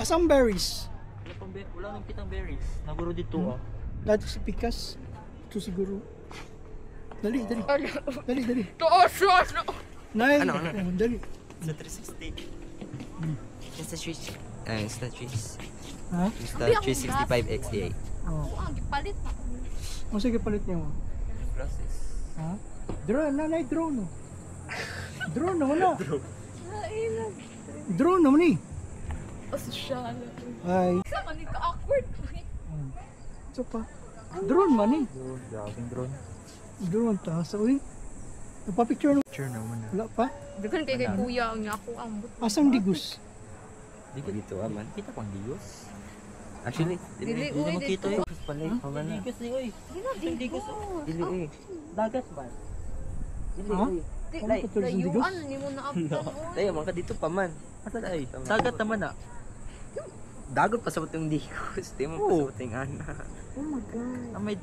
Asang berries? Wala nang kitang berries. Naguro dito ah. Dito sa pikas. Ito siguro. Dali. Dali. Nay, Ano? dali. Sa 360. Insta Switch. Insta Switch. Ha? Insta 365 XDA. Oh. Ang gipalit. O sige, palit niyo mo. Process. Ha? Drone, nanay drone. Drone naman na. Drone naman eh. Asosyal. Ay. Sa man ka awkward. So pa. Drone man eh. Drone. Drone. Drone ta. Sa uy. Nagpa-picture no. Picture naman na. Wala pa. Dagan kay kuya ang ako ang Asang digus. Dito man. Kita pang Dios. Actually, Dili Hindi uy mo kita dito. eh. Palay. Digos ni oy. Digos. dili eh. Dagat ba? Ha? Ano ka tuloy sa digus? Layuan ni mo na abtan. Tayo man ka dito pa man. Asa ay? Dagat naman na. Dagot pa sa buting digos. Di mo pa sa buting ana. Oh my god. Ah, may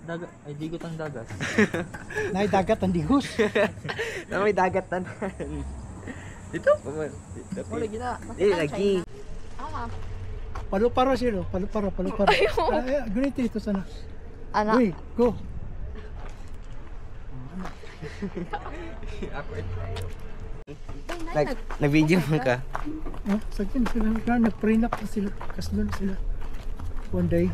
dagat ay digot ang dagas. Nay dagat ang digus. Na may dagat tanan. Dito pa man. Wala gina. Lagi. Ah. Palupara sila. Palupara. Ay, ganito ito sana. Ana. Uy, go. Nag-video mo ka. Sa akin sila. Nag-print up na sila. Kaslo na sila. One day.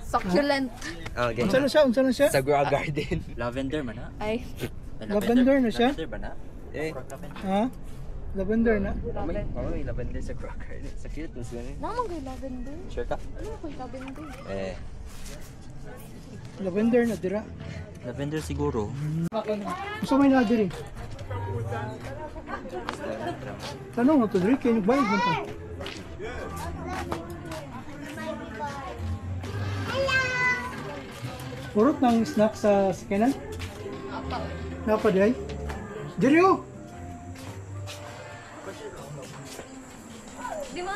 Succulent. Okay. Unsa na siya? Sa Grow Garden. Lavender man na. Ay. Lavender na siya? Lavender ba na? Eh. Ha? Lavender na. May lavender sa Grow Garden. Sa cute mas ganun. Naman kay lavender. Sure ka? Ano kay lavender? Lavender na dira. Lavender siguro. Gusto may na diri. Tanong mo to diri kay nagbayad mo pa. Urot ng snack sa sakanan? Apa? Napa di ay? Diri oh! Di mo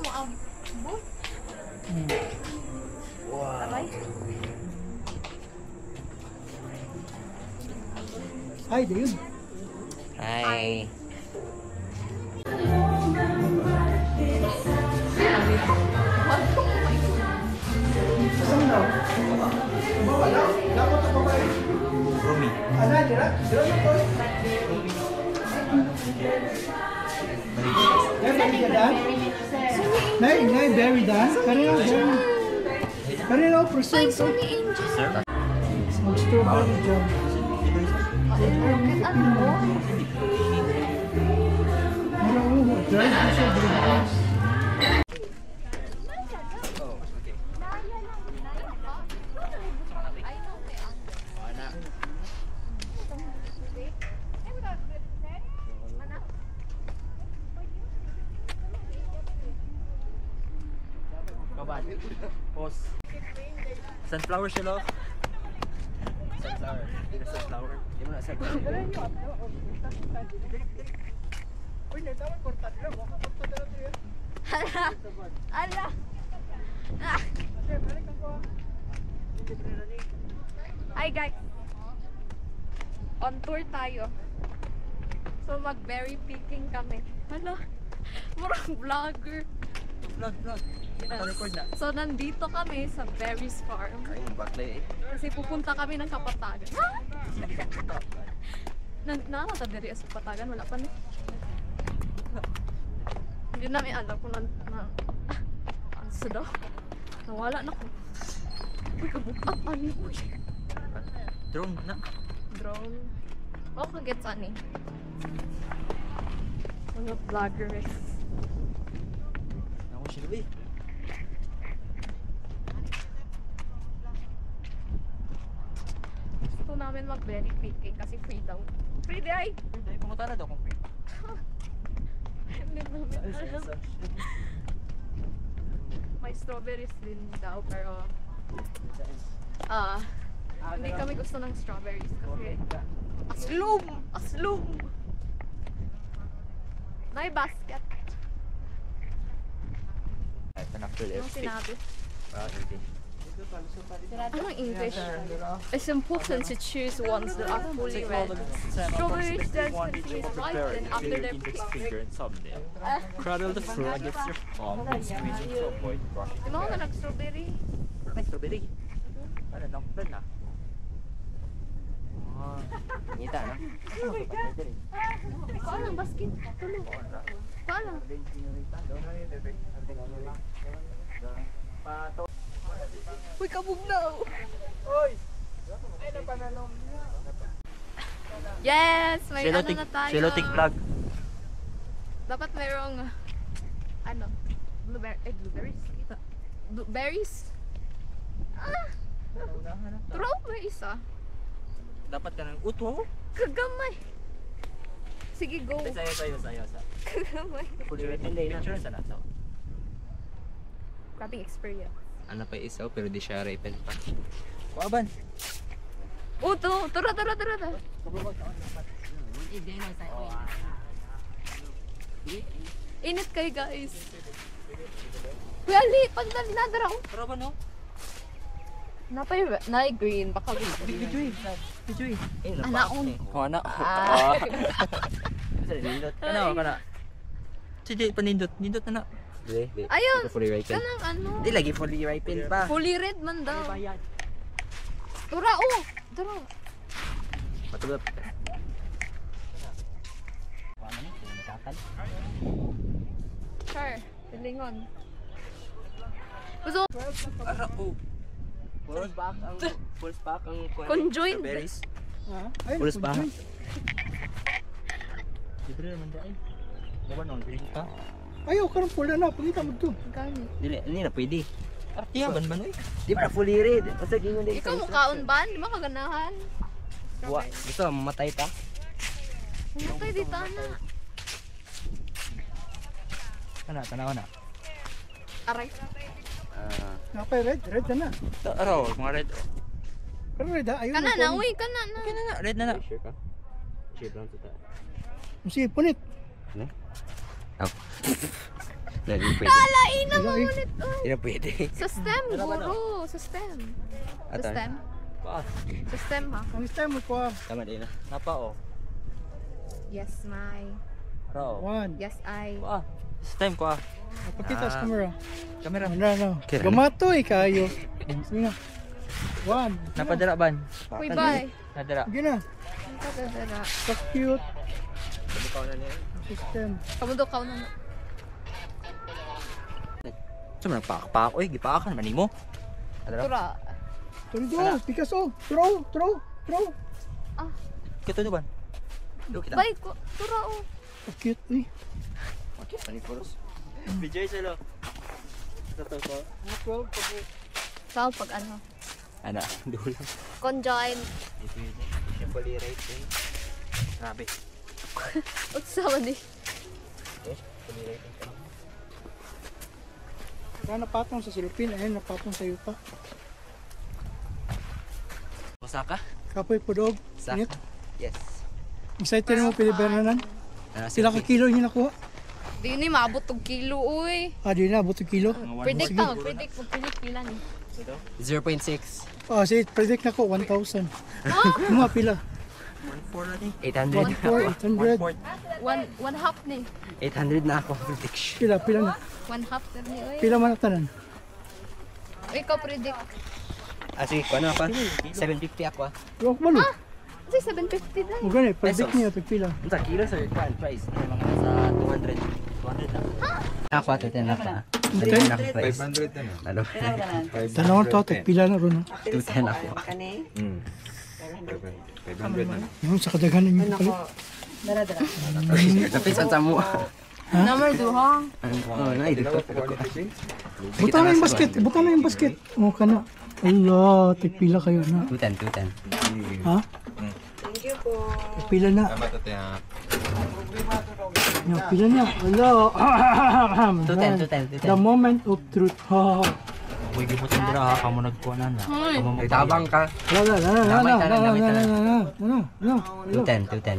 mo abot. Wow. Abay. Ay, di yun. Hi. Saan daw? Wala. Dapat ito ba eh? Rumi. Ano, dira? Dira na to eh. Very dan? Nay, very dan? Kanina, percent to. Sir. Mag-strawberry jam. Ano mo? Ano, drive ko siya, drive. Kaban. Pause. Sunflower siya lo. Sunflower. Hindi na sunflower. Hindi mo na sunflower. Uy, nagtawag korta nila. Waka korta nila ito. Ala. Ala. Ah. Hi guys. On tour tayo. So mag-berry picking kami. Hala. Murang vlogger. Vlog. Naka-record na. So nandito kami sa Berries Farm. Ay, baklay eh. Kasi pupunta kami ng Kapatagan. Ha? Nakakata diri sa Kapatagan, wala pa na. Hindi namin alam kung ano sa daw. Nawala na ko. Uy, kabukat ani ko. Drone na. Drone. Oh, kagets ani. Ano vlogger eh. Ako siya gabi. Gusto namin mag-berry picking kasi free daw. Free di ay! Dahil pumunta na daw kung free. Hindi namin alam. May strawberries din daw pero hindi kami gusto ng strawberries kasi aslum! May basket. Ito na full Anong sinabi? Wow, okay. Anong English? It's important to choose ones that are fully red. Strawberries then continue to ripen after their pick. Cradle the fruit against your palm and squeeze it to avoid brushing. Ano na nag-strawberry? May strawberry. Ano, nakaplan na. Ngita na. Kuha lang basket. Tulog. Kuha lang. Uy, kabugnaw! Yes! May ano na tayo. Celotic vlog. Dapat mayroong ano? Blueberries? Blueberries? Ah! Throw may isa. Dapat ka ng uto. Kagamay. Sige, go. Sayo. Kagamay. Picture sa nato. Grabbing experience. Ano pa isaw pero di siya ripen pa. Kuaban. Oh, tara. Init kayo, guys. Kuya, Ali, pag nadara ko. Pero ba no? Napay green, baka Bijoy. Anaon. Anak. Ah. Nindot. Kana. Sige, panindot. Nindot na na. Di. Ayun, Fully ripen. kanang ano. Di lagi fully ripen pa. Fully red man daw. Bayad. Tura, oh. Tura. Matulog. Sure, pilingon. Gusto, Ara oh. Full pack ang conjoined. strawberries. Ay, Pulos pa. Libre naman dai. Ba non drink ka? ayaw, karang pula na. Pagkita mo to. Gani. Dili, hindi na pwede. Artiya ban oy. Di ba fully red? Basta gingon din. Ikaw mukhaon ba? Di ba kaganahan? Buwa. Gusto mo mamatay pa? Humatay dito na. Kana tanaw na. Aray. Napay red na. Araw, mga red. Pero red ha, ayaw. Kana na, uy, kana na. Okay na. Red na na. Sure ka? Sure lang sa taas. Sige, punit. Oh. Hindi pwede. Kalain na Wala, mo eh. ulit. Uy. Hindi na pwede. Sa stem, guro. Sa stem. Sa Atan. stem. Paas. Sa stem, ha? Ang time mo pa. Tama din na. Napa oh. Yes, my. Araw. One. Yes, I. Ah. This time ko ah. Pakita sa camera. Kamera. Ano. Kira na. Gamatoy kayo. Sige na. One. Napadara ban. Uy, bye. Nadara. Sige na. Ang kadadara. So cute. Ikaw na niya. System. Kamundo ka na. Saan mo nagpaak-paak? Uy, gipaakan man mo. Nadara. Tura. Turido. Picasso. Throw. Ah, Kito do ban. Do kita. bye ko. Tura, oh. So cute. Uy. Okay, panipulos. Bijay sila. Tato ko. 12 pag Saan pag ano? Ano? Dulang. Conjoined. Siya fully ripen. Grabe. Utsama di. Fully ripen ka. Kaya napatong sa silupin. Ayun, napatong sa yupa. Osaka? Kapoy podog. Sa? Init. Yes. Excited mo piniberanan. Sila ka kilo niyo nakuha. Di ni maabot og kilo, uy. Di na, buto kilo. Predict pa, predict pila ni. 0.6. Sige, predict na ko, 1,000. Mga pila. 1-4 na din. 800. 800. One half ni. 800 na ako prediction. Pila na. One half na ni, uy. Pila man ang tanan. Ikaw predict. Sige, ano pa? 750 ako ah. Huwag malo. Kasi 750 lang. Huwag ganit, predict Pesos. niya ito pila. Sa kilo sir, kuan price. Mga nasa 200. 200 na. Ako ato din na pa. Dali na ako price. 500 na. Ano? Tanawang to, pila na ron. 210 ako. Mm. 500 na. Yung sa kadaganan niyo pala. Tapos sa mo. Number 2, ha? Oh, na dito. Buta na yung basket, buta na yung basket. O ka na. Allah, pila kayo na. 210. Ha? Thank you po. Pila na. Pila na. Allah. 210. The moment of truth. Ha. Uy, gibutin dira ha. Kamo nagkuha na na. Kamo mo Tabang ka. Damay ka na. 210.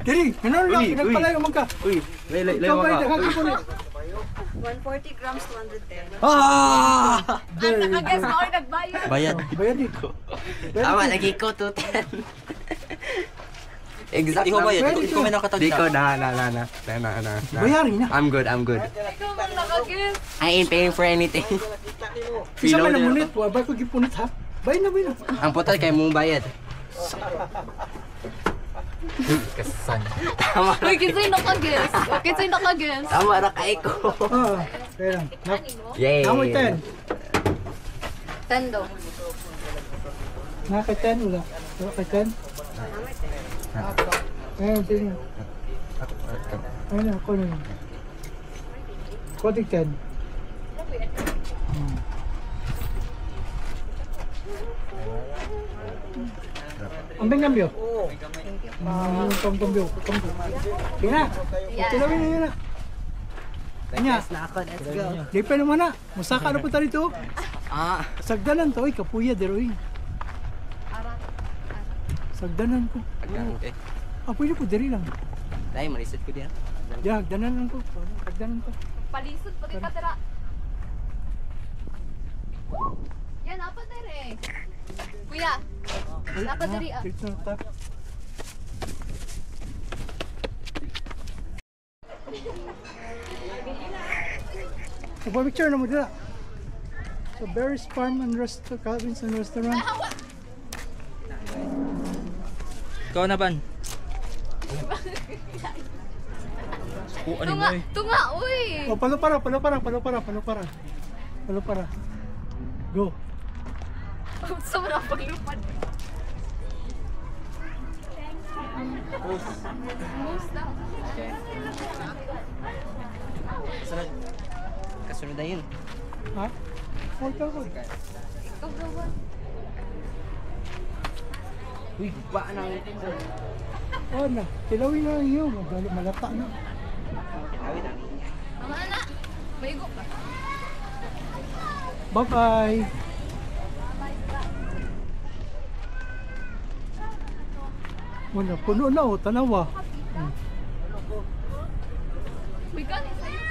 Diri, ano lang, nagpalayo man ka. Uy, lay Ikaw ba ka. yung 140 grams, 210. Ah! Ang nakaguess mo ay nagbayad. Bayad. Bayad eh. Tama, lagi ko 210. Exact. Ikaw bayad. Pwede Ikaw may nakatag Di ko na. Bayarin na. I'm good. Ikaw man nakaguess. I ain't paying for anything. Isa man Preloaded na ako. munit. Wabay ko gipunit ha. Bayad na. Ang putal kay mong bayad. Kasan. Tama. Uy, kinsay nakaguess. Kinsay nakaguess. Tama ra kay ko. Ah, kaya lang. Yay. Namoy 10. Tendo. Nakay 10 wala. Wala kay 10. Ayun, tingnan. Ayun na, ako na yun. Koding 10. Ang bengambyo? Yung kambyo. Tingnan. Tilawin na yun na. Kanya. Let's go. Di pa naman na. Masaka na po tayo dito. Ah. Sagdanan to. Uy, kapuya, deroy. Sagdanan ko. Okay. Ah, pwede po, diri lang. Dahil malisit ko diyan. Ya, hagdanan lang ko. Hagdanan ko. Palisod pati ka tira. Yan, apa dire? Kuya, apa diri ah? Dito na ta. Picture na mo dila. So, Barry's Farm and Cabins and Restaurant. Ikaw na ban. Ano mo eh. Tunga, uy. Oh, palupara. Go. Sa mga paglupad. Most daw. Sunod. Kasunod na yun. Ha? Hold ka. Ikaw gawan. Uy, ba nang... Oh, na. Tilawin na iyo. Malata na. Mga anak, maigo ka. Bye-bye. Wala, puno na oh, tanawa. May galing sa'yo.